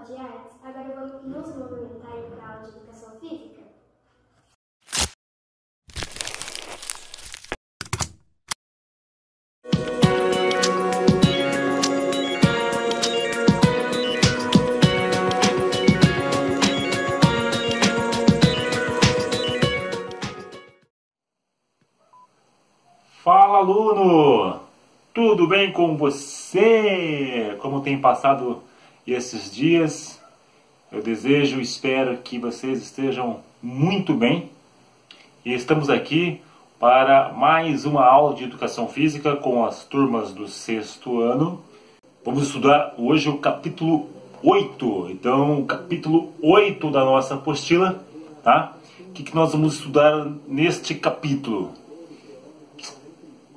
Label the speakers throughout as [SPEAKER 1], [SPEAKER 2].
[SPEAKER 1] de artes, agora vamos nos movimentar para a aula de educação física.
[SPEAKER 2] Fala, aluno! Tudo bem com você? Como tem passado esses dias? Eu desejo e espero que vocês estejam muito bem. E estamos aqui para mais uma aula de educação física com as turmas do 6º ano. Vamos estudar hoje o capítulo 8. Então, o capítulo 8 da nossa apostila, tá? O que nós vamos estudar neste capítulo?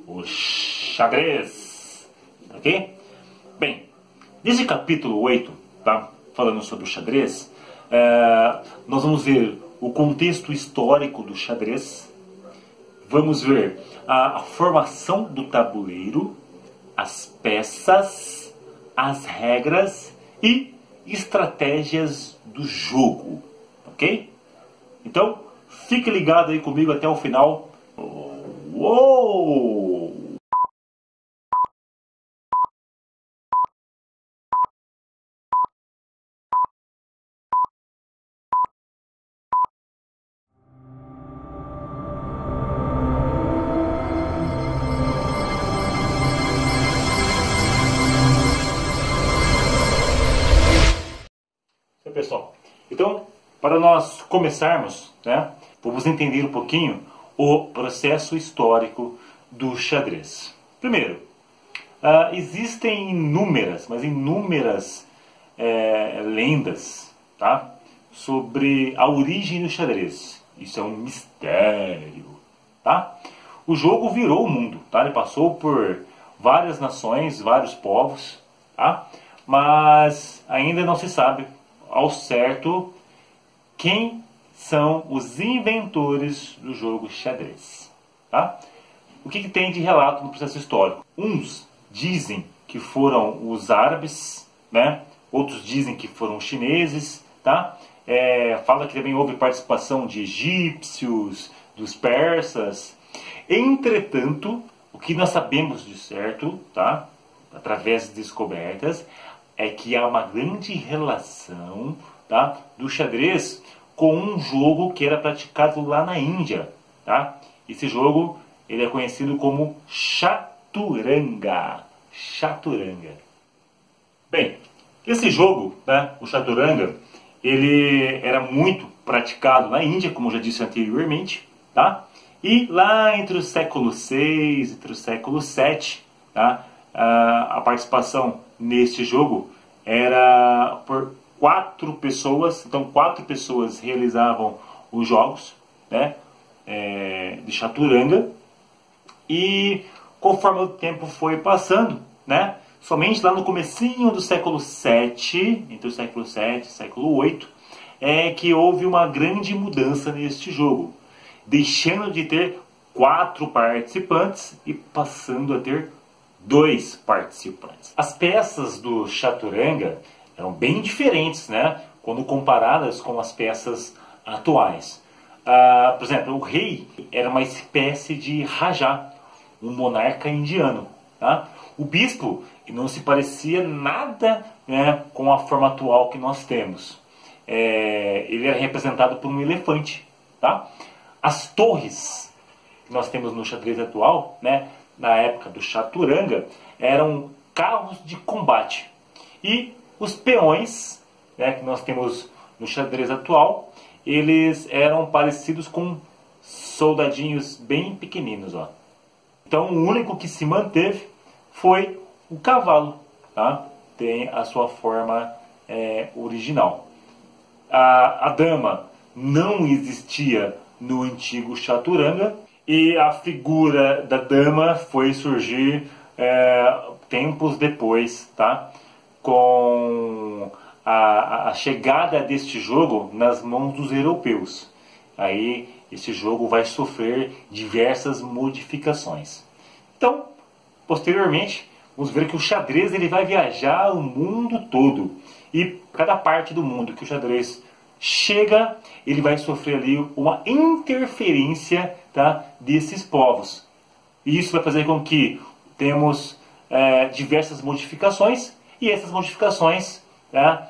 [SPEAKER 2] O xadrez, ok? Bem, nesse capítulo 8, tá? Falando sobre o xadrez, nós vamos ver o contexto histórico do xadrez, vamos ver a formação do tabuleiro, as peças, as regras e estratégias do jogo, ok? Então, fique ligado aí comigo até o final. Uou! Pessoal, então, para nós começarmos, né, vamos entender um pouquinho o processo histórico do xadrez. Primeiro, existem inúmeras lendas, tá, sobre a origem do xadrez. Isso é um mistério, tá? O jogo virou o mundo, tá? Ele passou por várias nações, vários povos, tá? Mas ainda não se sabe ao certo quem são os inventores do jogo xadrez, tá? O que tem de relato no processo histórico? Uns dizem que foram os árabes, né? Outros dizem que foram os chineses, tá? Fala que também houve participação de egípcios, dos persas. Entretanto, o que nós sabemos de certo, tá? Através de descobertas, é que há uma grande relação, tá, do xadrez com um jogo que era praticado lá na Índia, tá? Esse jogo ele é conhecido como chaturanga. Chaturanga. Bem, esse jogo, né, o chaturanga, ele era muito praticado na Índia, como eu já disse anteriormente, tá? E lá entre o século VI, entre o século VII, tá, a participação neste jogo era por 4 pessoas. Então 4 pessoas realizavam os jogos, né, de chaturanga. E conforme o tempo foi passando, né, somente lá no comecinho do século VII, entre o século VII e o século VIII, é que houve uma grande mudança neste jogo, deixando de ter 4 participantes e passando a ter 2 participantes. As peças do chaturanga eram bem diferentes, né, quando comparadas com as peças atuais. Por exemplo, o rei era uma espécie de Rajá, um monarca indiano, tá? O bispo não se parecia nada, né, com a forma atual que nós temos. Ele era representado por um elefante, tá? As torres que nós temos no xadrez atual, né, na época do chaturanga, eram carros de combate. E os peões, né, que nós temos no xadrez atual, eles eram parecidos com soldadinhos bem pequeninos, ó. Então o único que se manteve foi o cavalo, tá? Tem a sua forma original. A dama não existia no antigo chaturanga, e a figura da dama foi surgir tempos depois, tá? Com a chegada deste jogo nas mãos dos europeus. Aí esse jogo vai sofrer diversas modificações. Então, posteriormente, vamos ver que o xadrez ele vai viajar o mundo todo. E cada parte do mundo que o xadrez chega, ele vai sofrer ali uma interferência, tá, desses povos. E isso vai fazer com que temos diversas modificações, e essas modificações, tá,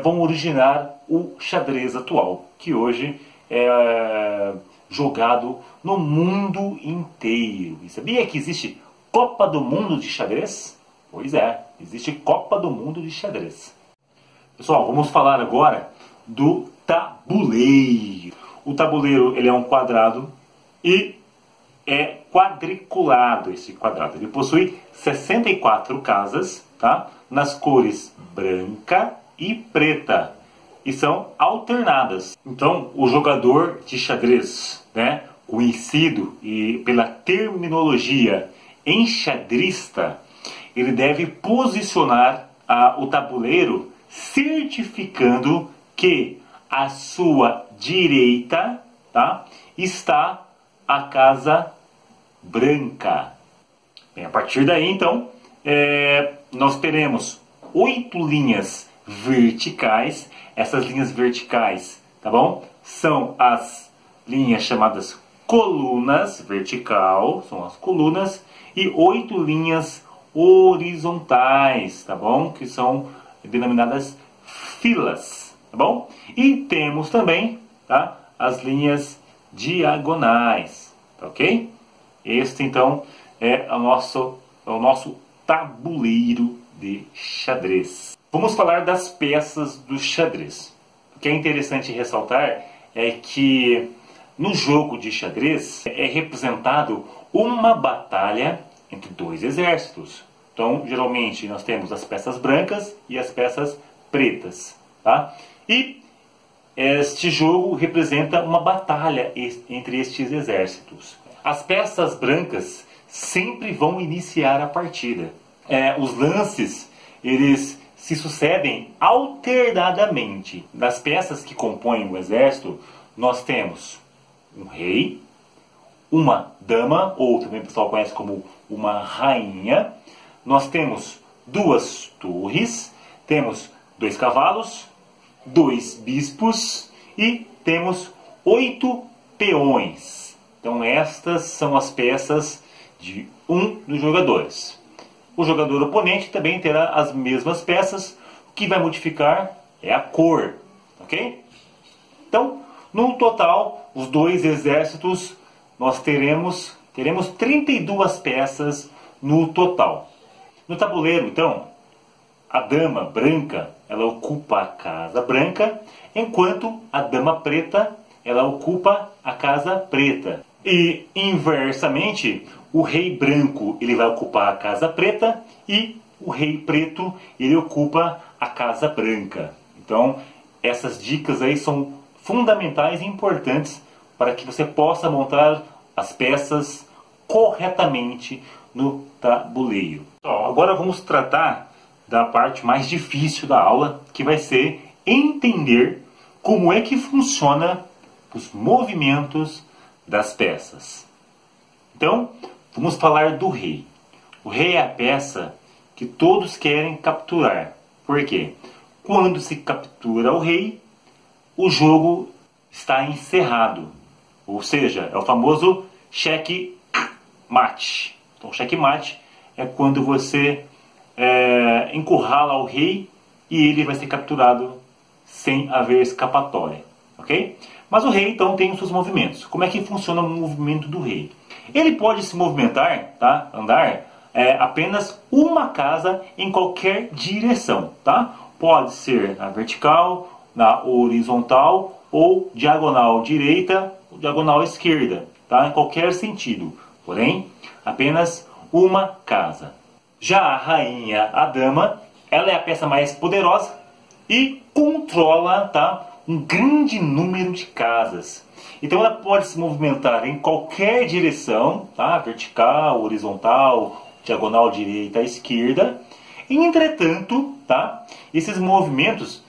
[SPEAKER 2] vão originar o xadrez atual, que hoje é jogado no mundo inteiro. E sabia que existe Copa do Mundo de xadrez? Pois é, existe Copa do Mundo de xadrez. Pessoal, vamos falar agora do tabuleiro. O tabuleiro, ele é um quadrado e é quadriculado esse quadrado. Ele possui 64 casas, tá, nas cores branca e preta, e são alternadas. Então, o jogador de xadrez, né, conhecido e pela terminologia enxadrista, ele deve posicionar o tabuleiro certificando que à sua direita, tá, está a casa branca. Bem, a partir daí, então, nós teremos 8 linhas verticais. Essas linhas verticais, tá bom? São as linhas chamadas colunas, vertical, são as colunas, e 8 linhas horizontais, tá bom? Que são denominadas filas, tá bom? E temos também, tá, as linhas diagonais, tá ok? Este, então, é o nosso tabuleiro de xadrez. Vamos falar das peças do xadrez. O que é interessante ressaltar é que no jogo de xadrez é representado uma batalha entre 2 exércitos. Então, geralmente, nós temos as peças brancas e as peças pretas, tá? E este jogo representa uma batalha entre estes exércitos. As peças brancas sempre vão iniciar a partida. Os lances, eles se sucedem alternadamente. Das peças que compõem o exército, nós temos um rei, uma dama, ou também o pessoal conhece como uma rainha. Nós temos 2 torres, temos 2 cavalos, 2 bispos e temos 8 peões. Então estas são as peças de um dos jogadores. O jogador oponente também terá as mesmas peças. O que vai modificar é a cor, ok? Então, no total, os 2 exércitos, nós teremos 32 peças no total. No tabuleiro, então, a dama branca, ela ocupa a casa branca, enquanto a dama preta, ela ocupa a casa preta. E, inversamente, o rei branco, ele vai ocupar a casa preta, e o rei preto, ele ocupa a casa branca. Então, essas dicas aí são fundamentais e importantes para que você possa montar as peças corretamente no tabuleiro. Agora vamos tratar da parte mais difícil da aula, que vai ser entender como é que funciona os movimentos das peças. Então, vamos falar do rei. O rei é a peça que todos querem capturar. Por quê? Quando se captura o rei, o jogo está encerrado. Ou seja, é o famoso checkmate. Então, checkmate é quando você encurrala o rei e ele vai ser capturado sem haver escapatória. Ok? Mas o rei, então, tem os seus movimentos. Como é que funciona o movimento do rei? Ele pode se movimentar, tá? Andar apenas uma casa em qualquer direção. Tá? Pode ser na vertical, na horizontal ou diagonal direita ou diagonal esquerda. Tá? Em qualquer sentido. Porém, apenas uma casa. Já a rainha, a dama, ela é a peça mais poderosa e controla, tá, um grande número de casas. Então ela pode se movimentar em qualquer direção, tá, vertical, horizontal, diagonal direita, esquerda. Entretanto, tá, esses movimentos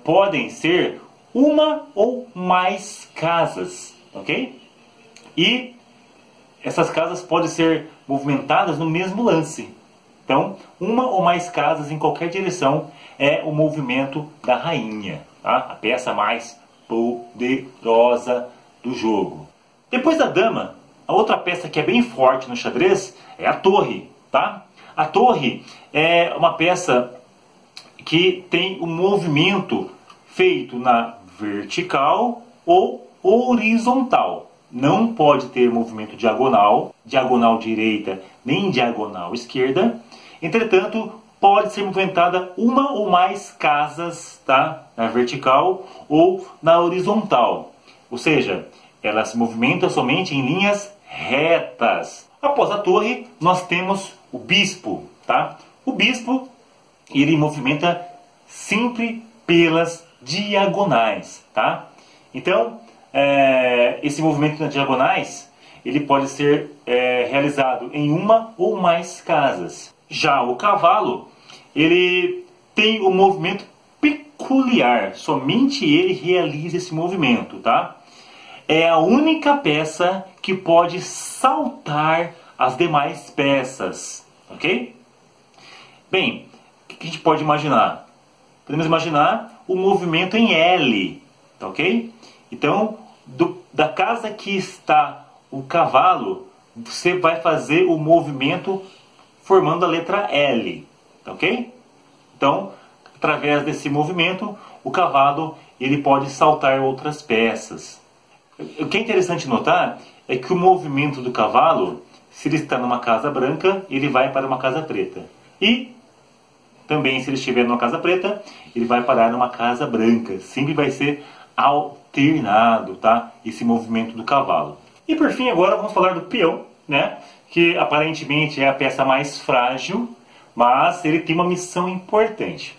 [SPEAKER 2] podem ser uma ou mais casas, ok? E essas casas podem ser movimentadas no mesmo lance. Então, uma ou mais casas em qualquer direção é o movimento da rainha, tá? A peça mais poderosa do jogo. Depois da dama, a outra peça que é bem forte no xadrez é a torre, tá? A torre é uma peça que tem o movimento feito na vertical ou horizontal. Não pode ter movimento diagonal, diagonal direita nem diagonal esquerda. Entretanto, pode ser movimentada uma ou mais casas, tá? Na vertical ou na horizontal. Ou seja, ela se movimenta somente em linhas retas. Após a torre, nós temos o bispo, tá? O bispo, ele movimenta sempre pelas diagonais, tá? Então, esse movimento nas diagonais, ele pode ser realizado em uma ou mais casas. Já o cavalo, ele tem um movimento peculiar, somente ele realiza esse movimento, tá? É a única peça que pode saltar as demais peças, ok? Bem, o que a gente pode imaginar? Podemos imaginar o movimento em L, tá ok? Então, da casa que está o cavalo, você vai fazer o movimento formando a letra L, tá ok? Então, através desse movimento, o cavalo ele pode saltar outras peças. O que é interessante notar é que o movimento do cavalo, se ele está numa casa branca, ele vai para uma casa preta. E também, se ele estiver numa casa preta, ele vai parar numa casa branca. Sempre vai ser alternado, tá? Esse movimento do cavalo. E por fim, agora vamos falar do peão, né? Que aparentemente é a peça mais frágil, mas ele tem uma missão importante.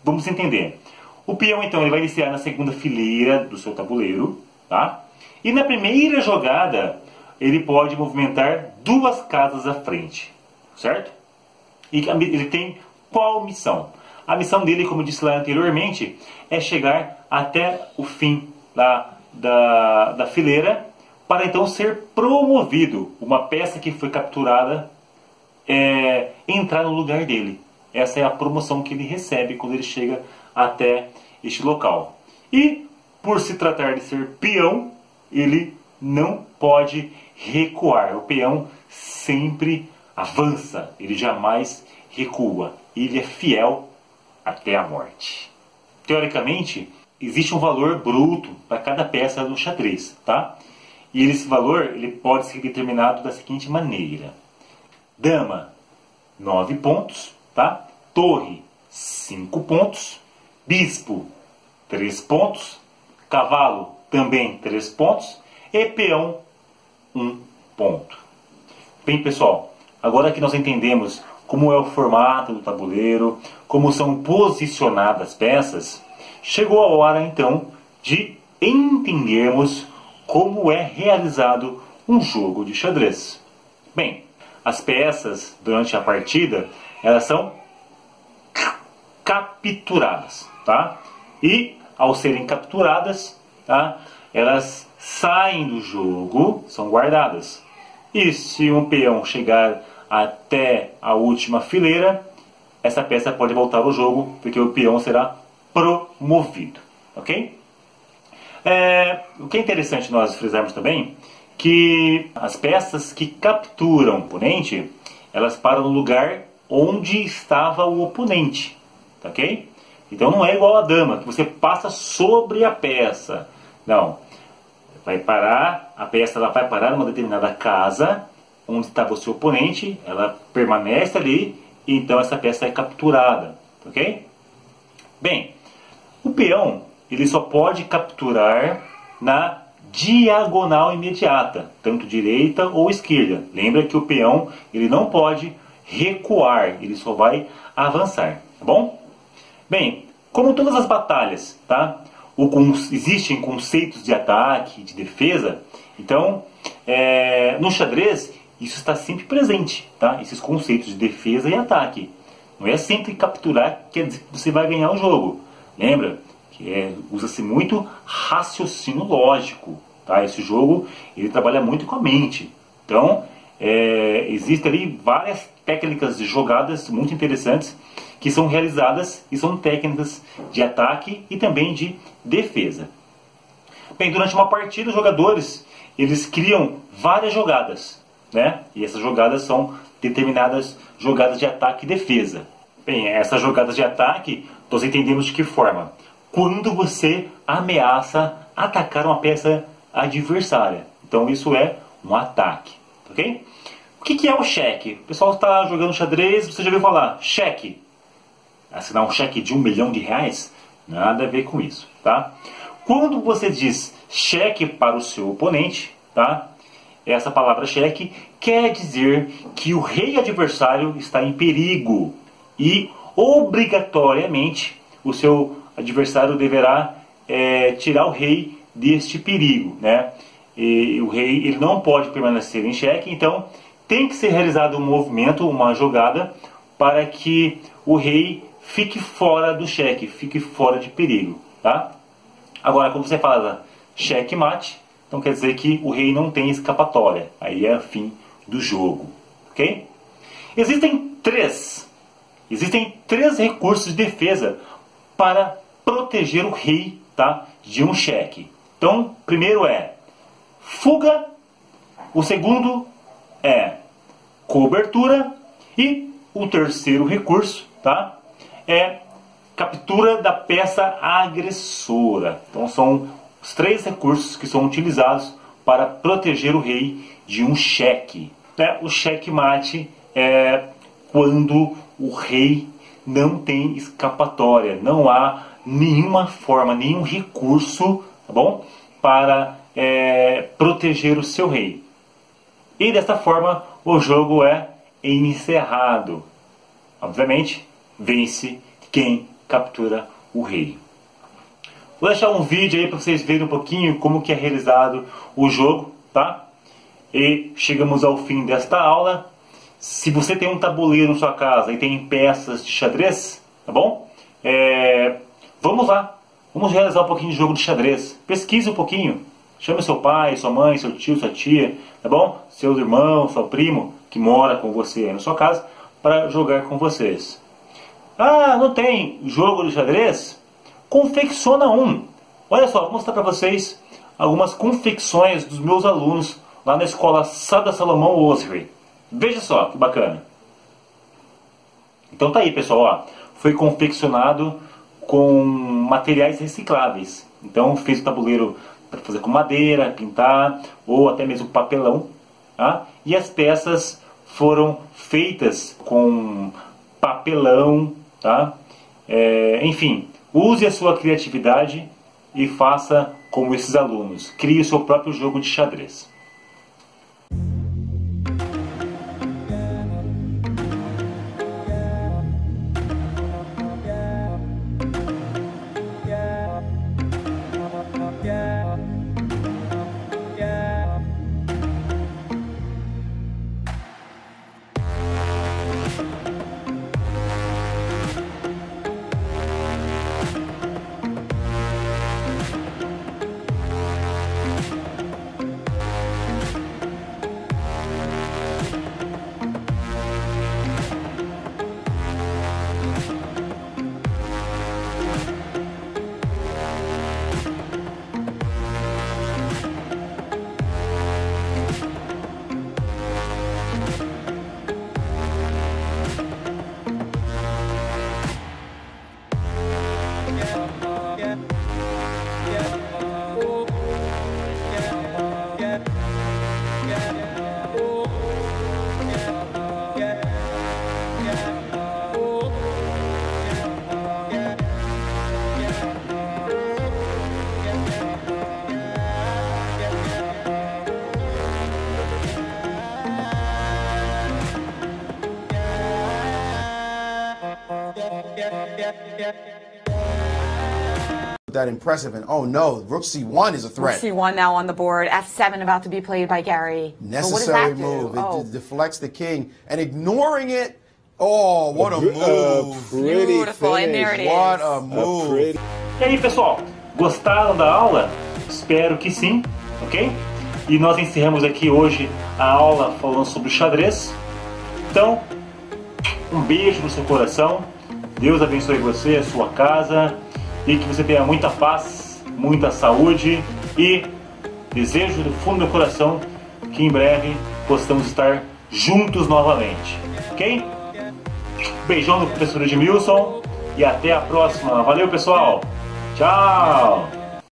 [SPEAKER 2] Vamos entender. O peão, então, ele vai iniciar na segunda fileira do seu tabuleiro, tá? E na primeira jogada, ele pode movimentar duas casas à frente, certo? E ele tem qual missão? A missão dele, como eu disse lá anteriormente, é chegar até o fim da fileira para então ser promovido. Uma peça que foi capturada entrar no lugar dele. Essa é a promoção que ele recebe quando ele chega até este local. E por se tratar de ser peão, ele não pode recuar. O peão sempre avança, ele jamais recua. Ele é fiel até a morte. Teoricamente, existe um valor bruto para cada peça do xadrez, tá? E esse valor ele pode ser determinado da seguinte maneira: dama, 9 pontos, tá? Torre, 5 pontos. Bispo, 3 pontos. Cavalo, também 3 pontos. E peão, 1 ponto. Bem, pessoal, agora que nós entendemos como é o formato do tabuleiro, como são posicionadas as peças, chegou a hora então de entendermos como é realizado um jogo de xadrez. Bem, as peças durante a partida, elas são capturadas, tá? E ao serem capturadas, tá? Elas saem do jogo, são guardadas. E se um peão chegar até a última fileira, essa peça pode voltar ao jogo, porque o peão será promovido, ok? O que é interessante nós frisarmos também, que as peças que capturam o oponente, elas param no lugar onde estava o oponente, tá ok? Então não é igual a dama, que você passa sobre a peça. Não, vai parar, a peça ela vai parar numa determinada casa, onde estava o seu oponente, ela permanece ali, e então essa peça é capturada, ok? Bem, o peão, ele só pode capturar na diagonal imediata, tanto direita ou esquerda. Lembra que o peão, ele não pode recuar, ele só vai avançar, tá bom? Bem, como todas as batalhas, tá? Existem conceitos de ataque, de defesa, então, no xadrez, isso está sempre presente, tá? Esses conceitos de defesa e ataque. Não é sempre capturar que quer dizer que você vai ganhar o jogo. Lembra que usa-se muito raciocínio lógico, tá? Esse jogo ele trabalha muito com a mente. Então, existem ali várias técnicas de jogadas muito interessantes que são realizadas e são técnicas de ataque e também de defesa. Bem, durante uma partida os jogadores eles criam várias jogadas, né? E essas jogadas são determinadas jogadas de ataque e defesa. Bem, essas jogadas de ataque nós entendemos de que forma? Quando você ameaça atacar uma peça adversária. Então isso é um ataque, ok? O que é o cheque? O pessoal está jogando xadrez, você já ouviu falar cheque? Assinar um cheque de R$1 milhão? Nada a ver com isso, tá? Quando você diz cheque para o seu oponente, tá? Essa palavra cheque quer dizer que o rei adversário está em perigo e obrigatoriamente o seu adversário deverá tirar o rei deste perigo, né? E o rei ele não pode permanecer em xeque, então tem que ser realizado um movimento, uma jogada, para que o rei fique fora do xeque, fique fora de perigo, tá? Agora, quando você fala xeque-mate, então quer dizer que o rei não tem escapatória, aí é o fim do jogo, ok? Existem três recursos de defesa para proteger o rei, tá, de um xeque. Então, primeiro é fuga, o segundo é cobertura e o terceiro recurso, tá, é captura da peça agressora. Então são os três recursos que são utilizados para proteger o rei de um xeque. O xeque-mate é quando o rei não tem escapatória, não há nenhuma forma, nenhum recurso, tá bom, para proteger o seu rei. E dessa forma o jogo é encerrado. Obviamente, vence quem captura o rei. Vou deixar um vídeo aí para vocês verem um pouquinho como que é realizado o jogo, tá? E chegamos ao fim desta aula. Se você tem um tabuleiro na sua casa e tem peças de xadrez, tá bom? Vamos lá. Vamos realizar um pouquinho de jogo de xadrez. Pesquise um pouquinho. Chame seu pai, sua mãe, seu tio, sua tia, tá bom? Seus irmãos, seu primo, que mora com você aí na sua casa, para jogar com vocês. Ah, não tem jogo de xadrez? Confecciona um. Olha só, vou mostrar para vocês algumas confecções dos meus alunos lá na escola Sada Salomão Osri. Veja só que bacana. Então tá aí, pessoal, ó. Foi confeccionado com materiais recicláveis. Então fiz o tabuleiro para fazer com madeira, pintar ou até mesmo papelão, tá? E as peças foram feitas com papelão, tá? Enfim, use a sua criatividade e faça como esses alunos. Crie o seu próprio jogo de xadrez.
[SPEAKER 3] That impressive, and oh no, Rook C1 is a threat.
[SPEAKER 4] Rook C1 now on the board. F7 about to be played by Gary.
[SPEAKER 3] Necessary move. It deflects the king, and ignoring it. Oh, what a move!
[SPEAKER 4] Beautiful, and there it is.
[SPEAKER 3] What a move!
[SPEAKER 2] E aí, pessoal, gostaram da aula? Espero que sim, ok? E nós encerramos aqui hoje a aula falando sobre xadrez. Então, Um beijo no seu coração. Deus abençoe você, a sua casa, e que você tenha muita paz, muita saúde, e desejo do fundo do meu coração que em breve possamos estar juntos novamente, ok? Beijão do professor Edmilson e até a próxima. Valeu, pessoal. Tchau.